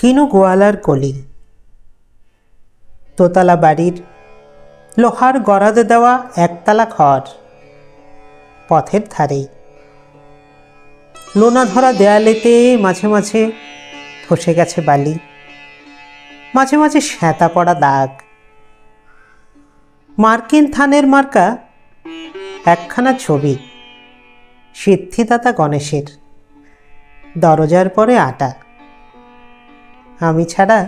কিনু গোয়ালার কলি, দোতলা বাড়ির লোহার গরাদে দেওয়া একতলা ঘর, পথের ধারেই। লোনা ধরা দেয়ালেতে মাঝে মাঝে ধসে গেছে বালি, মাঝে মাঝে শ্যাঁতা পড়া দাগ। মার্কিন থানের মার্কা একখানা ছবি, সিদ্ধিদাতা গণেশের, দরজার পরে আটা। আমি ছাড়া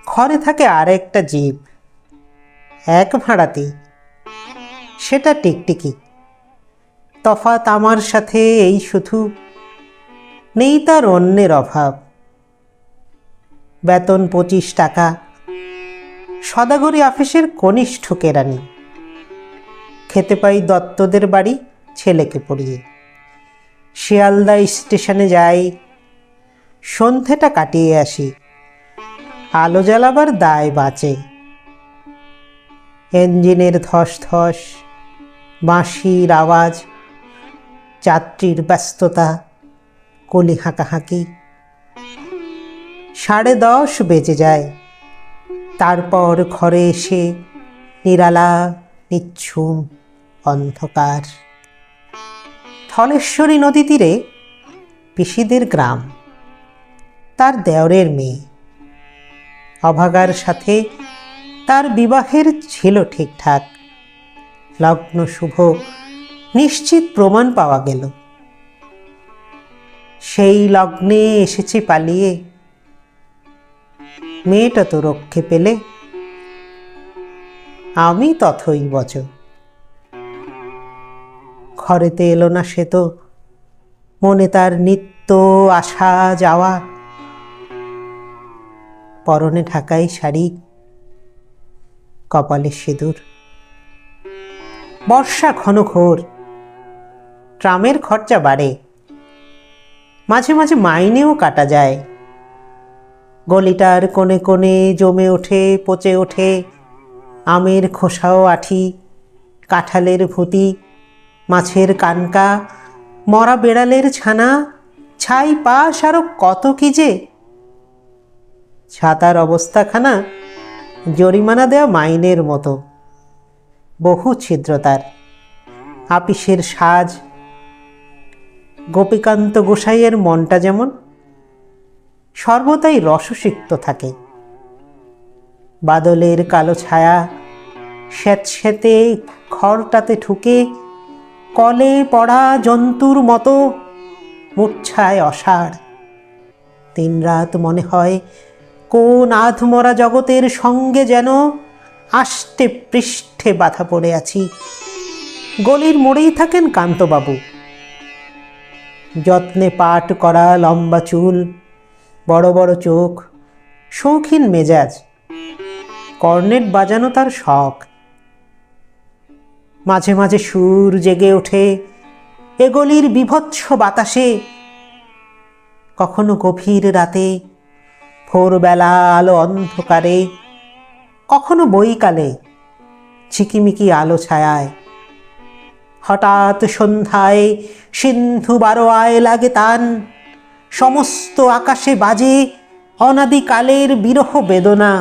ঘরে থাকে আর একটা জীব, এক ভাড়াতেই, সেটা টিকটিকি। তফাৎ আমার সাথে এই শুধু, নেই তার অন্যের অভাব। বেতন 25 টাকা, সদাগরি অফিসের কনিষ্ঠ কেরানি। খেতে পাই দত্তদের বাড়ি ছেলেকে পড়িয়ে। শিয়ালদা স্টেশনে যাই, সন্ধেটা কাটিয়ে আসি, আলো জ্বালাবার দায় বাঁচে। ইঞ্জিনের ধস ধস, বাঁশির আওয়াজ, যাত্রীর ব্যস্ততা, কলি হাঁকাহাঁকি। 10:30 বেজে যায়। তারপর ঘরে এসে নিরালা, নিঝুম অন্ধকার। ধলেশ্বরী নদী তীরে পিসিদের গ্রাম, তার দেওরের মেয়ে। অভাগার সাথে তার বিবাহের ছিল ঠিকঠাক, লগ্ন শুভ, নিশ্চিত প্রমাণ পাওয়া গেল। সেই লগ্নে এসেছি পালিয়ে, মেয়েটা তো রক্ষে পেলে, আমি তথই বচ। ঘরেতে এলো না সে তো, মনে তার নিত্য আসা যাওয়া। পরনে ঢাকাই শাড়ি, কপালে সিঁদুর। বর্ষা ঘন ঘোর, ট্রামের খরচা বাড়ে, মাঝে মাঝে মাইনেও কাটা যায়। গলিটার কোণে কোণে জমে ওঠে, পচে ওঠে আমের খোসাও আঠি, কাঁঠালের ভুতি, মাছের কানকা, মরা বেড়ালের ছানা, ছাই পাশ, আরো কত কি যে। ছাতার অবস্থাখানা জরিমানা দেওয়া মাইনের মতো, বহু ছিদ্র তার। আপিসের সাজ, গোপীকান্ত গোসাইয়ের মনটা যেমন সর্বদাই রসসিক্ত থাকে। বাদলের কালো ছায়া স্যাঁতস্যাঁতে ঘরটাতে ঢুকে কলে পড়া জন্তুর মতো মূর্ছায় অসাড়। 3 রাত মনে হয় কোন আধমরা জগতের সঙ্গে যেন আষ্টে পৃষ্ঠে বাঁধা পড়ে আছি। গলির মোড়েই থাকেন কান্তবাবু। যত্নে পাট করা লম্বা চুল, বড় বড় চোখ, শৌখিন মেজাজ। কর্নেট বাজানো তার শখ। মাঝে মাঝে সুর জেগে ওঠে এ গলির বিভৎস বাতাসে। কখনো গভীর রাতে, ভোরবেলা আলো অন্ধকারে, কখনো বৈকালে ঝিকিমিকি আলো ছায়ায়। হঠাৎ সন্ধ্যায় সিন্ধু বারোয়ায় লাগে তান, সমস্ত আকাশে বাজে অনাদিকালের বিরহ বেদনা।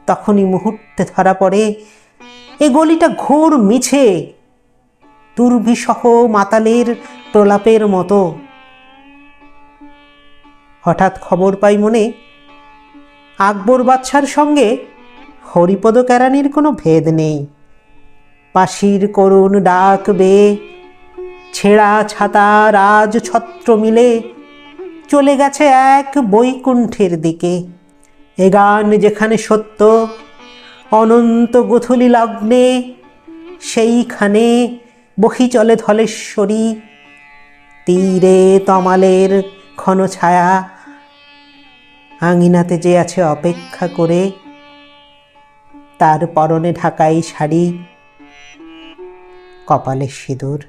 তখনই মুহূর্তে ধরা পড়ে এ গলিটা ঘোর মিছে, দুর্বিষহ মাতালের প্রলাপের মতো। হঠাৎ খবর পাই মনে, আকবর বাদশার সঙ্গে হরিপদ কেরানির কোনো ভেদ নেই। বাঁশির করুণ ডাক বেয়ে ছেঁড়া ছাতা রাজ ছত্র মিলে চলে গেছে এক বৈকুণ্ঠের দিকে। এ গান যেখানে সত্য, অনন্ত গোধূলি লগ্নে সেইখানে বহি চলে ধলেশ্বরী। তীরে তমালের ঘন ছায়া, আঙিনাতে যে আছে অপেক্ষা করে। তার পরনে ঢাকাই শাড়ি, কপালে সিঁদুর।